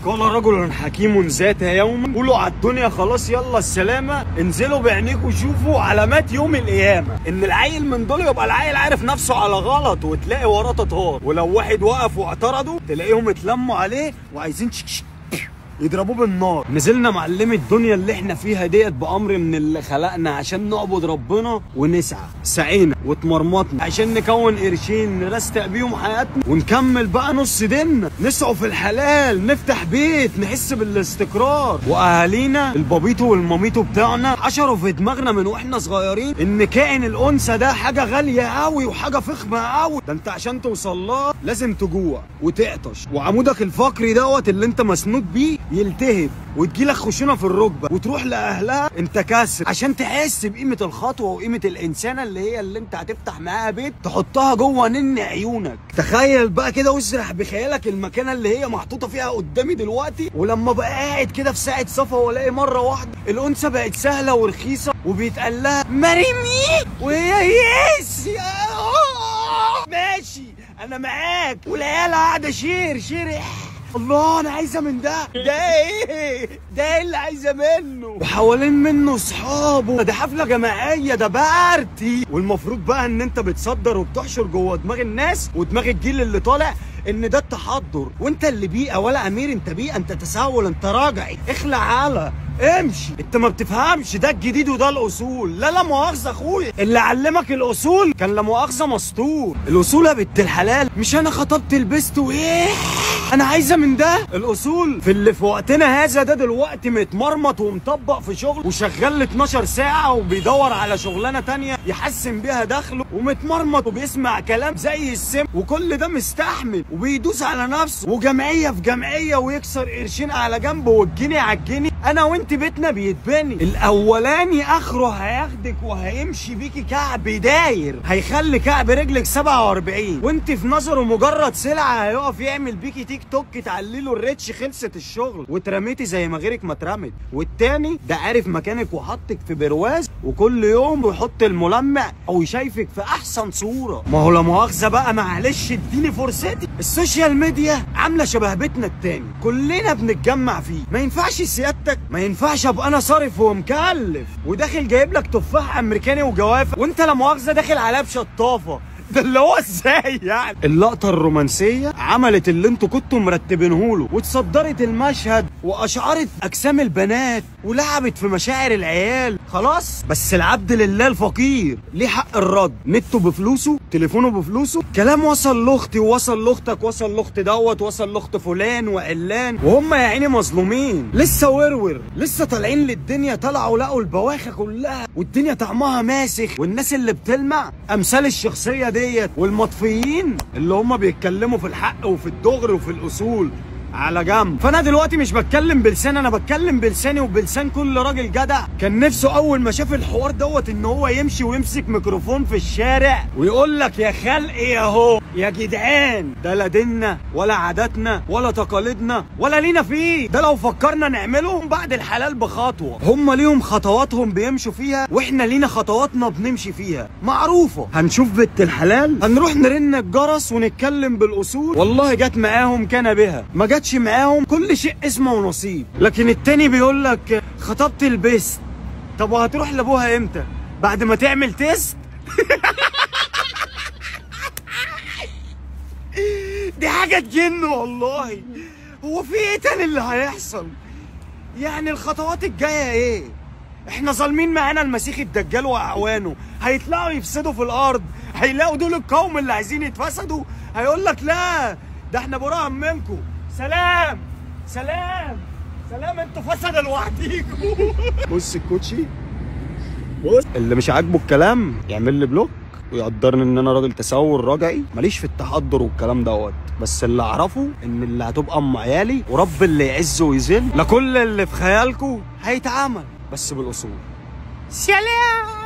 قال رجل حكيم ذات يوم قولوا على الدنيا خلاص يلا السلامه، انزلوا بعينيكم شوفوا علامات يوم القيامه. ان العيل من دول يبقى العيل عارف نفسه على غلط وتلاقي وراه تطار، ولو واحد وقف واعترضوا تلاقيهم اتلموا عليه وعايزين يضربوه بالنار. نزلنا معلم الدنيا اللي احنا فيها ديت بامر من اللي خلقنا عشان نعبد ربنا ونسعى، سعينا واتمرمطنا عشان نكون قرشين نرستق بيهم حياتنا ونكمل بقى نص ديننا، نسعوا في الحلال، نفتح بيت، نحس بالاستقرار. واهالينا البابيتو والماميتو بتاعنا حشروا في دماغنا من واحنا صغيرين ان كائن الانثى ده حاجه غاليه قوي وحاجه فخمه قوي، ده انت عشان توصل لها لازم تجوع وتعطش وعمودك الفقري دوت اللي انت مسنود بيه يلتهب وتجيلك خشونه في الركبه وتروح لاهلها انت كاسر، عشان تحس بقيمه الخطوه وقيمه الانسانه اللي انت هتفتح معاها بيت تحطها جوه نن عيونك. تخيل بقى كده واسرح بخيالك المكانه اللي هي محطوطه فيها قدامي دلوقتي، ولما بقى قاعد كده في ساعه صفا والاقي مره واحده الانثى بقت سهله ورخيصه وبيتقال لها مريمي وهي يس ماشي انا معاك، والعيال قاعده شير الله انا عايزه من ده ايه؟ ده ايه اللي عايزه منه؟ وحوالين منه اصحابه، ده حفله جماعيه، ده بارتي. والمفروض بقى ان انت بتصدر وبتحشر جوه دماغ الناس ودماغ الجيل اللي طالع ان ده التحضر، وانت اللي بيئه ولا امير، انت بيئه، انت تساهل، انت راجعي، اخلع على امشي، انت ما بتفهمش، ده الجديد وده الاصول. لا مؤاخذه اخويا، اللي علمك الاصول كان لا مؤاخذه مسطول. الاصول يا بنت الحلال مش انا خطبت لبست وايه انا عايزه من ده. الاصول في اللي في وقتنا هذا ده دلوقتي متمرمط ومطبق في شغل وشغال 12 ساعه وبيدور على شغلانه تانية يحسن بيها دخله، ومتمرمط وبيسمع كلام زي السم، وكل ده مستحمل وبيدوس على نفسه، وجمعيه في جمعيه ويكسر قرشين على جنب والجنيه على الجنيه. انا وانت بيتنا بيتبني، الاولاني اخره هياخدك وهيمشي بيكي كعب داير، هيخلي كعب رجلك 47، وانت في نظره مجرد سلعه هيقف يعمل بيكي تيك توك تعليله الريتش، خلصت الشغل واترميتي زي ما غيرك ما اترمت. والتاني ده عارف مكانك وحطك في برواز وكل يوم بيحط الملمع او يشايفك في احسن صوره. ما هو لا مؤاخذه بقى، معلش اديني فرصتي، السوشيال ميديا عامله شبه بيتنا التاني كلنا بنتجمع فيه. ما ينفعش سيادتك، ما ينفعش ابقى انا صارف ومكلف وداخل جايب لك تفاح امريكاني وجوافه وانت لا مؤاخذه داخل عليها بشطافه، ده اللي هو ازاي يعني؟ اللقطه الرومانسيه عملت اللي انتوا كنتوا مرتبينه له، وتصدرت المشهد واشعرت اجسام البنات ولعبت في مشاعر العيال. خلاص بس العبد لله الفقير ليه حق الرد، نته بفلوسه، تليفونه بفلوسه، كلام وصل لاختي ووصل لاختك وصل لاخت دوت وصل لاخت فلان وعلان، وهم يا عيني مظلومين لسه ورور، لسه طالعين للدنيا، طلعوا لقوا البواخه كلها والدنيا طعمها ماسخ، والناس اللي بتلمع امثال الشخصيه ديت والمطفيين اللي هم بيتكلموا في الحق وفي الدغر وفي الاصول على جنب. فانا دلوقتي مش بتكلم بلساني، انا بتكلم بلساني وبلسان كل راجل جدع كان نفسه اول ما شاف الحوار دوت ان هو يمشي ويمسك ميكروفون في الشارع ويقول لك يا خلقي اهو يا جدعان، ده لا ديننا ولا عاداتنا ولا تقاليدنا ولا لينا فيه، ده لو فكرنا نعملهم بعد الحلال بخطوه. هم ليهم خطواتهم بيمشوا فيها واحنا لينا خطواتنا بنمشي فيها معروفه. هنشوف بنت الحلال، هنروح نرن الجرس ونتكلم بالاصول، والله جت معاهم كان بها، ما جاتش معاهم كل شيء اسمه ونصيب. لكن التاني بيقول لك خطبت البست، طب وهتروح لابوها امتى؟ بعد ما تعمل تيست؟ دي حاجه تجن والله. هو في ايه تاني اللي هيحصل؟ يعني الخطوات الجايه ايه؟ احنا ظالمين معانا المسيح الدجال واعوانه، هيطلعوا يفسدوا في الارض، هيلاقوا دول القوم اللي عايزين يتفسدوا، هيقول لك لا ده احنا براء منكم، سلام سلام سلام، انتوا فسدة لوحديكم. بص الكوتشي، بص اللي مش عاجبه الكلام يعمل لي بلوك ويقدرني ان انا راجل تسول راجعي ماليش في التحضر والكلام دوت، بس اللي اعرفه ان اللي هتبقى ام عيالي ورب اللي يعز ويذل، لكل اللي في خيالكم هيتعمل بس بالاصول. سلام.